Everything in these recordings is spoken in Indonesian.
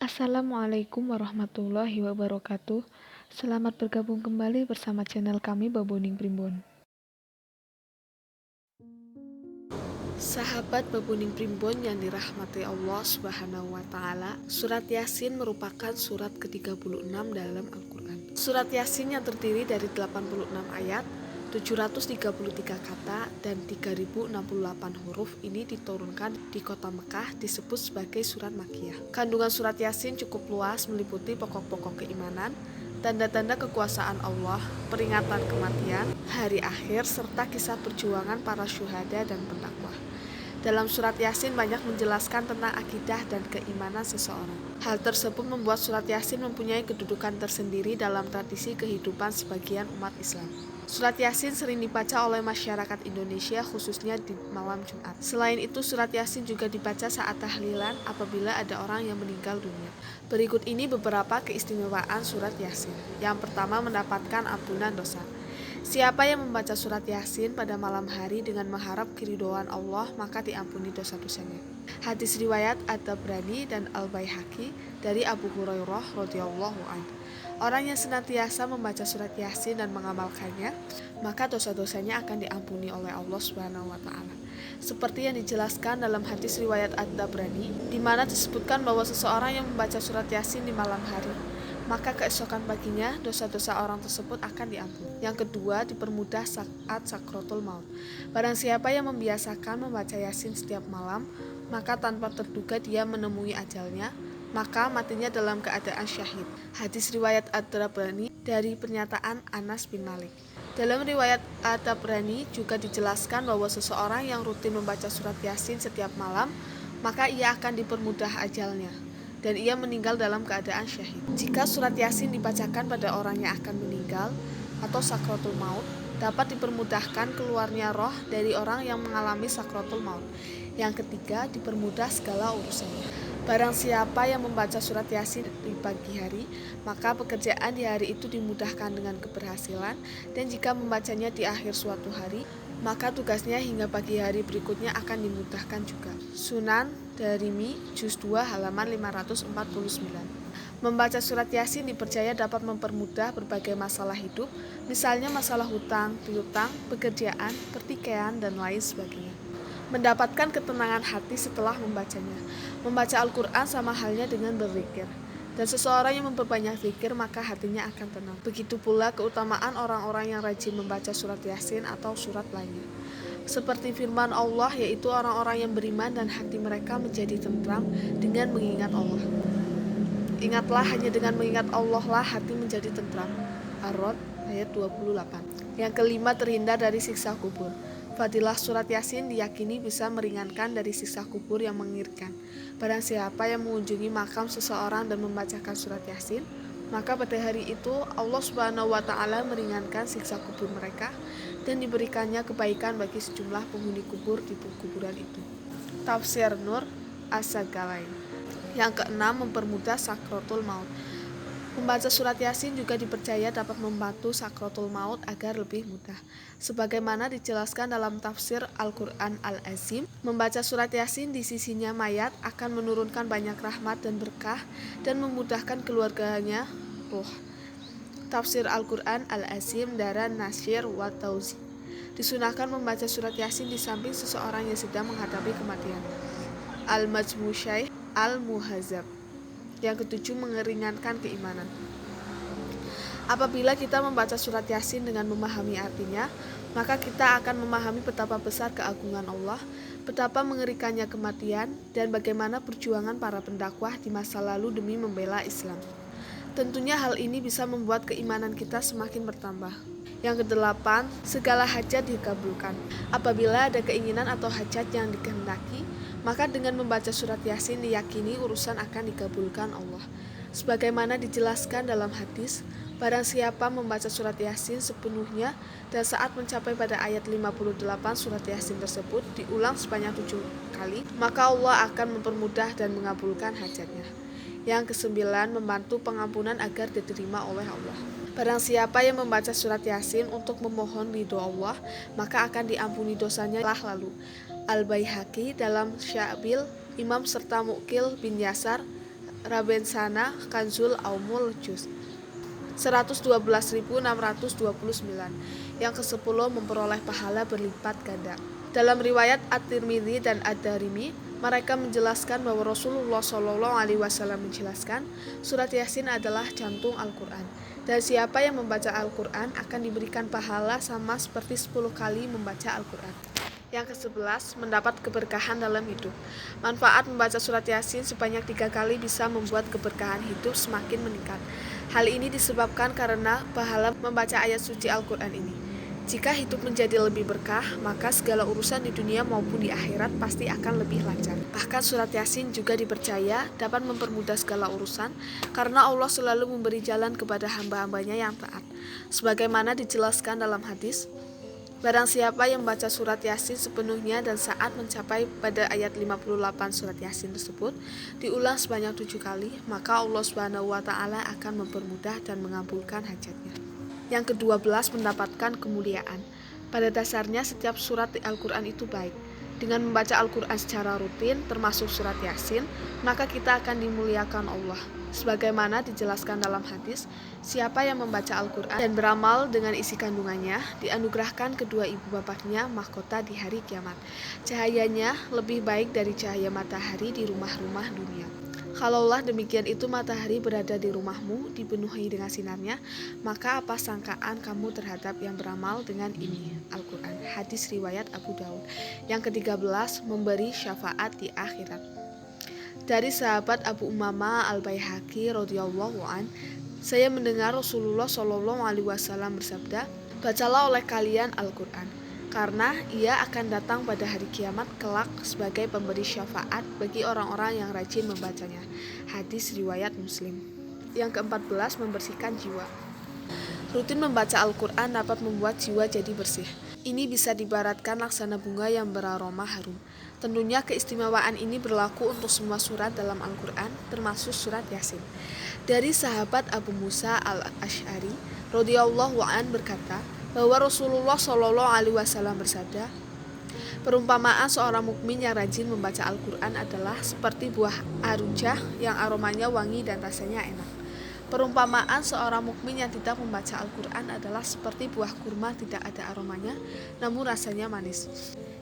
Assalamualaikum warahmatullahi wabarakatuh. Selamat bergabung kembali bersama channel kami Baboning Primbon. Sahabat Baboning Primbon yang dirahmati Allah Subhanahu wa taala, surat Yasin merupakan surat ke-36 dalam Al-Qur'an. Surat Yasin yang terdiri dari 86 ayat, 733 kata dan 3068 huruf ini diturunkan di kota Mekah, disebut sebagai surat Makkiyah. Kandungan surat Yasin cukup luas, meliputi pokok-pokok keimanan, tanda-tanda kekuasaan Allah, peringatan kematian, hari akhir, serta kisah perjuangan para syuhada dan pendakwah. Dalam surat Yasin banyak menjelaskan tentang akidah dan keimanan seseorang. Hal tersebut membuat surat Yasin mempunyai kedudukan tersendiri dalam tradisi kehidupan sebagian umat Islam. Surat Yasin sering dibaca oleh masyarakat Indonesia khususnya di malam Jumat. Selain itu, surat Yasin juga dibaca saat tahlilan apabila ada orang yang meninggal dunia. Berikut ini beberapa keistimewaan surat Yasin. Yang pertama, mendapatkan ampunan dosa. Siapa yang membaca surat Yasin pada malam hari dengan mengharap keridhaan Allah, maka diampuni dosa-dosanya. Hadis riwayat At-Tabrani dan Al-Baihaqi dari Abu Hurairah radhiyallahu anhu. Orang yang senantiasa membaca surat Yasin dan mengamalkannya, maka dosa-dosanya akan diampuni oleh Allah Subhanahu wa taala. Seperti yang dijelaskan dalam hadis riwayat At-Tabrani, di mana disebutkan bahwa seseorang yang membaca surat Yasin di malam hari, maka keesokan paginya dosa-dosa orang tersebut akan diampuni. Yang kedua, dipermudah saat sakratul maut. Barang siapa yang membiasakan membaca Yasin setiap malam, maka tanpa terduga dia menemui ajalnya, maka matinya dalam keadaan syahid. Hadis riwayat At-Tabrani dari pernyataan Anas bin Malik. Dalam riwayat At-Tabrani juga dijelaskan bahwa seseorang yang rutin membaca surat Yasin setiap malam, maka ia akan dipermudah ajalnya dan ia meninggal dalam keadaan syahid. Jika surat Yasin dibacakan pada orang yang akan meninggal atau sakratul maut, dapat dipermudahkan keluarnya roh dari orang yang mengalami sakratul maut. Yang ketiga, dipermudah segala urusannya. Barang siapa yang membaca surat Yasin di pagi hari, maka pekerjaan di hari itu dimudahkan dengan keberhasilan, dan jika membacanya di akhir suatu hari, maka tugasnya hingga pagi hari berikutnya akan dimudahkan juga. Sunan Darimi Juz 2 halaman 549. Membaca surat Yasin dipercaya dapat mempermudah berbagai masalah hidup, misalnya masalah hutang, piutang, pekerjaan, pertikaian, dan lain sebagainya. Mendapatkan ketenangan hati setelah membacanya. Membaca Al-Quran sama halnya dengan berzikir, dan seseorang yang memperbanyak zikir maka hatinya akan tenang. Begitu pula keutamaan orang-orang yang rajin membaca surat Yasin atau surat lainnya. Seperti firman Allah, yaitu orang-orang yang beriman dan hati mereka menjadi tentram dengan mengingat Allah. Ingatlah, hanya dengan mengingat Allah lah hati menjadi tentram. Ar-Rod ayat 28. Yang kelima, terhindar dari siksa kubur. Fadilah surat Yasin diyakini bisa meringankan dari siksa kubur yang mengerikan. Barang siapa yang mengunjungi makam seseorang dan membacakan surat Yasin, maka pada hari itu Allah Subhanahu wa taala meringankan siksa kubur mereka dan diberikannya kebaikan bagi sejumlah penghuni kubur di kuburan itu. Tafsir Nur As-Sagalain. Yang keenam, mempermudah sakratul maut. Membaca surat Yasin juga dipercaya dapat membantu sakratul maut agar lebih mudah. Sebagaimana dijelaskan dalam tafsir Al-Quran Al-Azim, membaca surat Yasin di sisinya mayat akan menurunkan banyak rahmat dan berkah dan memudahkan keluarganya ruh. Tafsir Al-Quran Al-Azim Dara Nasyir wa Tauzi. Disunahkan membaca surat Yasin di samping seseorang yang sedang menghadapi kematian. Al-Majmu' Syaikh Al-Muhazzab. Yang ketujuh, mengeringankan keimanan. Apabila kita membaca surat Yasin dengan memahami artinya, maka kita akan memahami betapa besar keagungan Allah, betapa mengerikannya kematian, dan bagaimana perjuangan para pendakwah di masa lalu demi membela Islam. Tentunya hal ini bisa membuat keimanan kita semakin bertambah. Yang kedelapan, segala hajat dikabulkan. Apabila ada keinginan atau hajat yang dikehendaki, maka dengan membaca surat Yasin diyakini urusan akan dikabulkan Allah. Sebagaimana dijelaskan dalam hadis, barang siapa membaca surat Yasin sepenuhnya dan saat mencapai pada ayat 58 surat Yasin tersebut diulang sebanyak 7 kali, maka Allah akan mempermudah dan mengabulkan hajatnya. Yang kesembilan, membantu pengampunan agar diterima oleh Allah. Barang siapa yang membaca surat Yasin untuk memohon ridho Allah, maka akan diampuni dosanya lalu. Al-Baihaqi dalam Syabil Imam serta Muqil bin Yasar Rabensana Kanzul Aumul Juz 112.629. Yang ke-10 memperoleh pahala berlipat ganda. Dalam riwayat At-Tirmidzi dan Ad-Darimi, mereka menjelaskan bahwa Rasulullah SAW menjelaskan surat Yasin adalah jantung Al-Quran, dan siapa yang membaca Al-Quran akan diberikan pahala sama seperti 10 kali membaca Al-Quran. Yang ke-11, mendapat keberkahan dalam hidup. Manfaat membaca surat Yasin sebanyak 3 kali bisa membuat keberkahan hidup semakin meningkat. Hal ini disebabkan karena pahala membaca ayat suci Al-Quran ini. Jika hidup menjadi lebih berkah, maka segala urusan di dunia maupun di akhirat pasti akan lebih lancar. Bahkan surat Yasin juga dipercaya dapat mempermudah segala urusan, karena Allah selalu memberi jalan kepada hamba-hambanya yang taat. Sebagaimana dijelaskan dalam hadis, barang siapa yang membaca surat Yasin sepenuhnya dan saat mencapai pada ayat 58 surat Yasin tersebut diulang sebanyak 7 kali, maka Allah Subhanahu wa Ta'ala akan mempermudah dan mengabulkan hajatnya. Yang ke-12, mendapatkan kemuliaan. Pada dasarnya setiap surat Al-Quran itu baik. Dengan membaca Al-Quran secara rutin, termasuk surat Yasin, maka kita akan dimuliakan Allah. Sebagaimana dijelaskan dalam hadis, siapa yang membaca Al-Quran dan beramal dengan isi kandungannya, dianugerahkan kedua ibu bapaknya mahkota di hari kiamat. Cahayanya lebih baik dari cahaya matahari di rumah-rumah dunia. Kalaulah demikian itu matahari berada di rumahmu, dipenuhi dengan sinarnya, maka apa sangkaan kamu terhadap yang beramal dengan ini? Al-Quran. Hadis riwayat Abu Daud. Yang ke-13, memberi syafaat di akhirat. Dari sahabat Abu Umamah Al-Baihaqi radhiyallahu an, saya mendengar Rasulullah SAW bersabda, bacalah oleh kalian Al-Quran, karena ia akan datang pada hari kiamat kelak sebagai pemberi syafaat bagi orang-orang yang rajin membacanya. Hadis riwayat Muslim. Yang ke-14, membersihkan jiwa. Rutin membaca Al-Quran dapat membuat jiwa jadi bersih. Ini bisa diibaratkan laksana bunga yang beraroma harum. Tentunya keistimewaan ini berlaku untuk semua surat dalam Al-Quran, termasuk surat Yasin. Dari sahabat Abu Musa Al-Asy'ari radhiyallahu an berkata, bahwa Rasulullah SAW bersabda, perumpamaan seorang mukmin yang rajin membaca Al-Quran adalah seperti buah arujah yang aromanya wangi dan rasanya enak. Perumpamaan seorang mukmin yang tidak membaca Al-Quran adalah seperti buah kurma tidak ada aromanya, namun rasanya manis.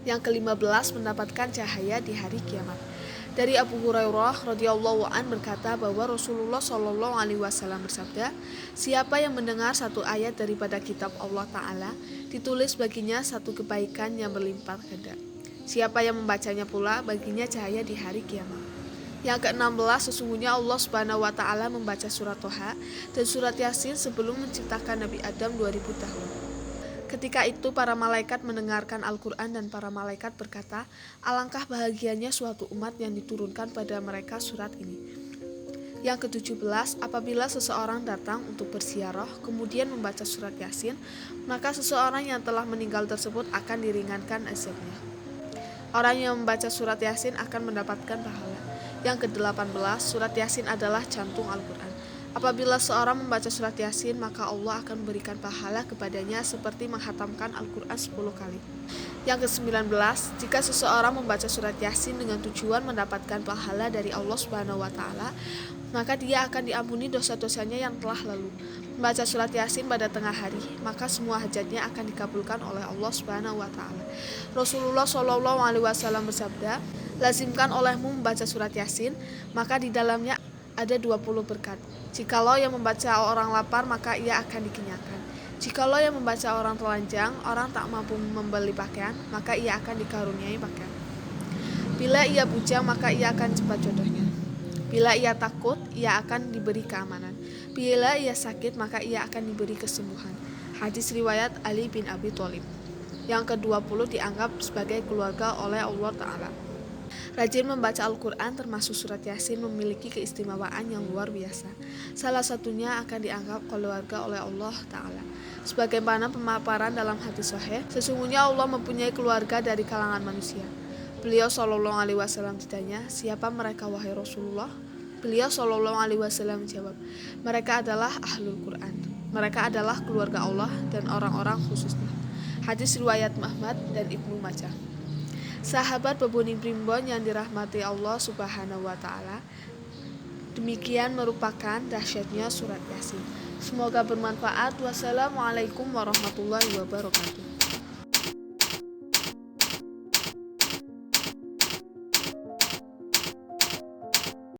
Yang ke-15, mendapatkan cahaya di hari kiamat. Dari Abu Hurairah radhiyallahu an berkata bahwa Rasulullah SAW bersabda, siapa yang mendengar satu ayat daripada kitab Allah Ta'ala, ditulis baginya satu kebaikan yang berlimpah ganda. Siapa yang membacanya pula, baginya cahaya di hari kiamat. Yang ke-16, sesungguhnya Allah Subhanahu wa Ta'ala membaca surat Toha dan surat Yasin sebelum menciptakan Nabi Adam 2000 tahun. Ketika itu para malaikat mendengarkan Al-Quran dan para malaikat berkata, alangkah bahagianya suatu umat yang diturunkan pada mereka surat ini. Yang ke-17, apabila seseorang datang untuk berziarah kemudian membaca surat Yasin, maka seseorang yang telah meninggal tersebut akan diringankan azabnya. Orang yang membaca surat Yasin akan mendapatkan pahala. Yang ke-18, surat Yasin adalah jantung Al-Quran. Apabila seorang membaca surat Yasin, maka Allah akan memberikan pahala kepadanya seperti menghatamkan Al-Quran 10 kali. Yang ke-19, jika seseorang membaca surat Yasin dengan tujuan mendapatkan pahala dari Allah Subhanahu wa Ta'ala, maka dia akan diampuni dosa-dosanya yang telah lalu. Membaca surat Yasin pada tengah hari, maka semua hajatnya akan dikabulkan oleh Allah Subhanahu wa Ta'ala. Rasulullah SAW bersabda, lazimkan olehmu membaca surat Yasin, maka di dalamnya ada 20 berkat. Jikalau yang membaca orang lapar, maka ia akan dikenyangkan. Jikalau yang membaca orang telanjang, orang tak mampu membeli pakaian, maka ia akan dikaruniai pakaian. Bila ia bujang, maka ia akan cepat jodohnya. Bila ia takut, ia akan diberi keamanan. Bila ia sakit, maka ia akan diberi kesembuhan. Hadis riwayat Ali bin Abi Thalib. Yang ke-20, dianggap sebagai keluarga oleh Allah Ta'ala. Rajin membaca Al-Quran termasuk surat Yasin memiliki keistimewaan yang luar biasa. Salah satunya akan dianggap keluarga oleh Allah Ta'ala. Sebagaimana pemaparan dalam hadis sahih, sesungguhnya Allah mempunyai keluarga dari kalangan manusia. Beliau SAW ditanya, siapa mereka wahai Rasulullah? Beliau SAW menjawab, mereka adalah Ahlul Quran. Mereka adalah keluarga Allah dan orang-orang khususnya. Hadis riwayat Ahmad dan Ibnu Majah. Sahabat bebuni primbon yang dirahmati Allah Subhanahu wa Ta'ala, Demikian merupakan dahsyatnya surat Yasin. Semoga bermanfaat. Wassalamualaikum warahmatullahi wabarakatuh.